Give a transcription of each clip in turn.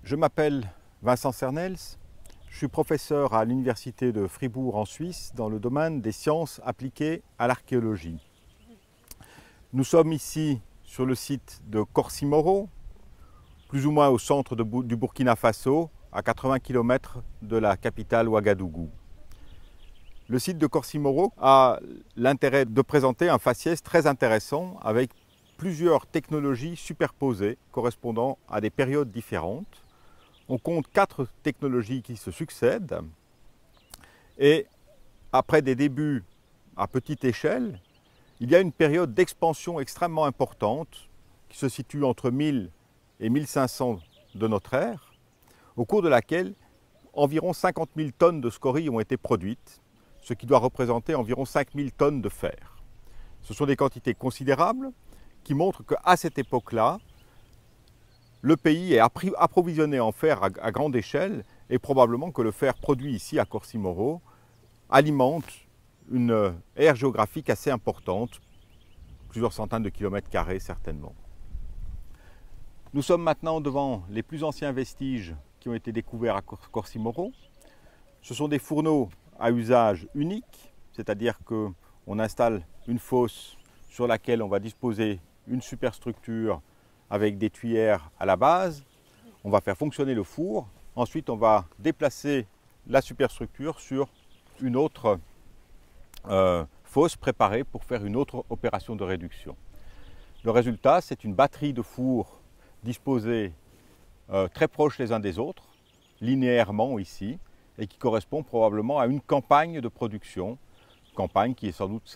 Je m'appelle Vincent Cernels, je suis professeur à l'Université de Fribourg en Suisse dans le domaine des sciences appliquées à l'archéologie. Nous sommes ici sur le site de Corsimoro, plus ou moins au centre du Burkina Faso, à 80 km de la capitale Ouagadougou. Le site de Corsimoro a l'intérêt de présenter un faciès très intéressant avec plusieurs technologies superposées correspondant à des périodes différentes. On compte 4 technologies qui se succèdent et après des débuts à petite échelle, il y a une période d'expansion extrêmement importante qui se situe entre 1000 et 1500 de notre ère, au cours de laquelle environ 50 000 tonnes de scories ont été produites, ce qui doit représenter environ 5000 tonnes de fer. Ce sont des quantités considérables qui montrent qu'à cette époque-là, le pays est approvisionné en fer à grande échelle et probablement que le fer produit ici à Corsimoro alimente une aire géographique assez importante, plusieurs centaines de kilomètres carrés certainement. Nous sommes maintenant devant les plus anciens vestiges qui ont été découverts à Corsimoro. Ce sont des fourneaux à usage unique, c'est-à-dire qu'on installe une fosse sur laquelle on va disposer une superstructure avec des tuyères à la base. On va faire fonctionner le four. Ensuite, on va déplacer la superstructure sur une autre fosse préparée pour faire une autre opération de réduction. Le résultat, c'est une batterie de fours disposés très proches les uns des autres, linéairement ici, et qui correspond probablement à une campagne de production, campagne qui est sans doute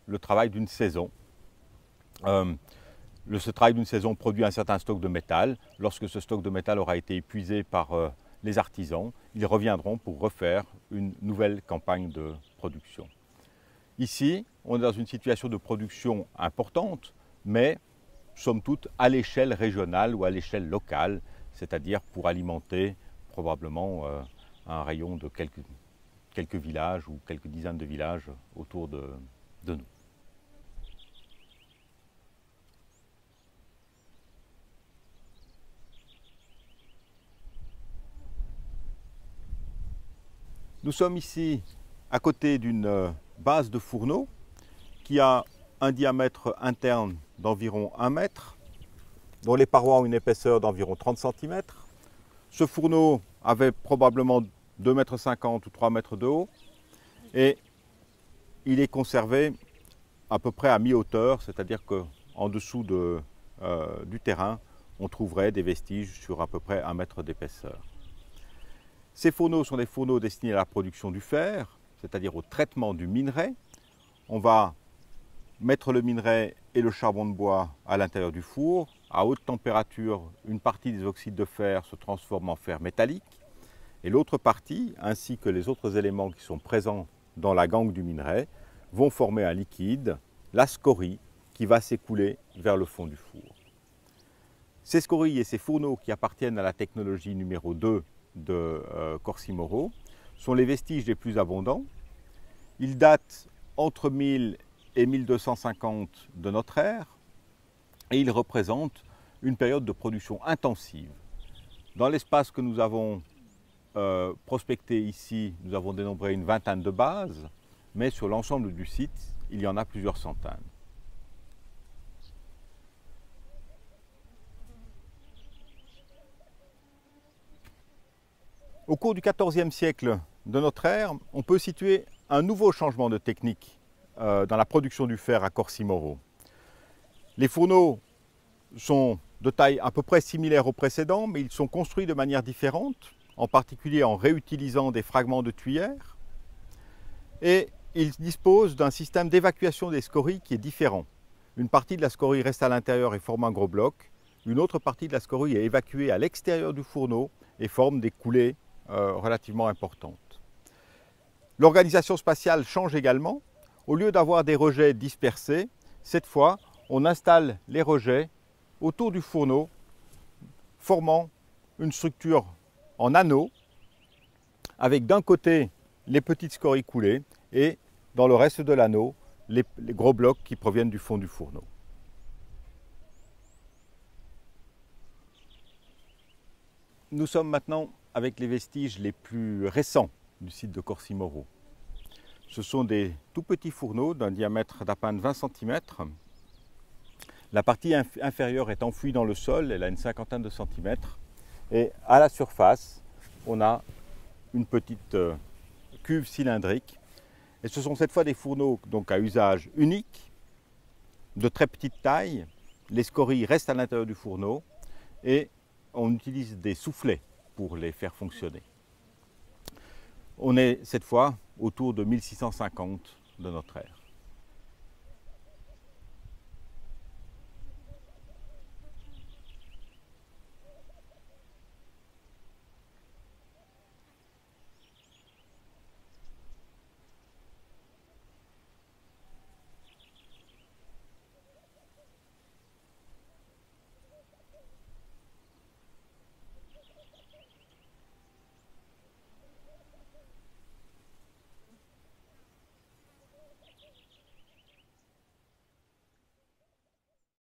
le travail d'une saison. Ce travail d'une saison produit un certain stock de métal. Lorsque ce stock de métal aura été épuisé par les artisans, ils reviendront pour refaire une nouvelle campagne de production. Ici, on est dans une situation de production importante, mais somme toute à l'échelle régionale ou à l'échelle locale, c'est-à-dire pour alimenter probablement un rayon de quelques villages ou quelques dizaines de villages autour de nous. Nous sommes ici à côté d'une base de fourneau qui a un diamètre interne d'environ 1 mètre, dont les parois ont une épaisseur d'environ 30 cm. Ce fourneau avait probablement 2,50 m ou 3 mètres de haut et il est conservé à peu près à mi-hauteur, c'est-à-dire qu'en dessous du terrain, on trouverait des vestiges sur à peu près 1 mètre d'épaisseur. Ces fourneaux sont des fourneaux destinés à la production du fer, c'est-à-dire au traitement du minerai. On va mettre le minerai et le charbon de bois à l'intérieur du four. À haute température, une partie des oxydes de fer se transforme en fer métallique et l'autre partie, ainsi que les autres éléments qui sont présents dans la gangue du minerai, vont former un liquide, la scorie, qui va s'écouler vers le fond du four. Ces scories et ces fourneaux qui appartiennent à la technologie numéro 2 de Corsimoro sont les vestiges les plus abondants. Ils datent entre 1000 et 1250 de notre ère et ils représentent une période de production intensive. Dans l'espace que nous avons prospecté ici, nous avons dénombré une vingtaine de bases, mais sur l'ensemble du site, il y en a plusieurs centaines. Au cours du XIVe siècle de notre ère, on peut situer un nouveau changement de technique dans la production du fer à Corsimoro. Les fourneaux sont de taille à peu près similaire aux précédents, mais ils sont construits de manière différente, en particulier en réutilisant des fragments de tuyères. Et ils disposent d'un système d'évacuation des scories qui est différent. Une partie de la scorie reste à l'intérieur et forme un gros bloc. Une autre partie de la scorie est évacuée à l'extérieur du fourneau et forme des coulées relativement importantes. L'organisation spatiale change également. Au lieu d'avoir des rejets dispersés, cette fois, on installe les rejets autour du fourneau, formant une structure en anneau, avec d'un côté les petites scories coulées et dans le reste de l'anneau, les gros blocs qui proviennent du fond du fourneau. Nous sommes maintenant avec les vestiges les plus récents du site de Corsimoro. Ce sont des tout petits fourneaux d'un diamètre d'à peine 20 cm. La partie inférieure est enfouie dans le sol, elle a une cinquantaine de centimètres. Et à la surface, on a une petite cuve cylindrique. Et ce sont cette fois des fourneaux donc à usage unique, de très petite taille. Les scories restent à l'intérieur du fourneau et on utilise des soufflets pour les faire fonctionner. On est cette fois autour de 1650 de notre ère.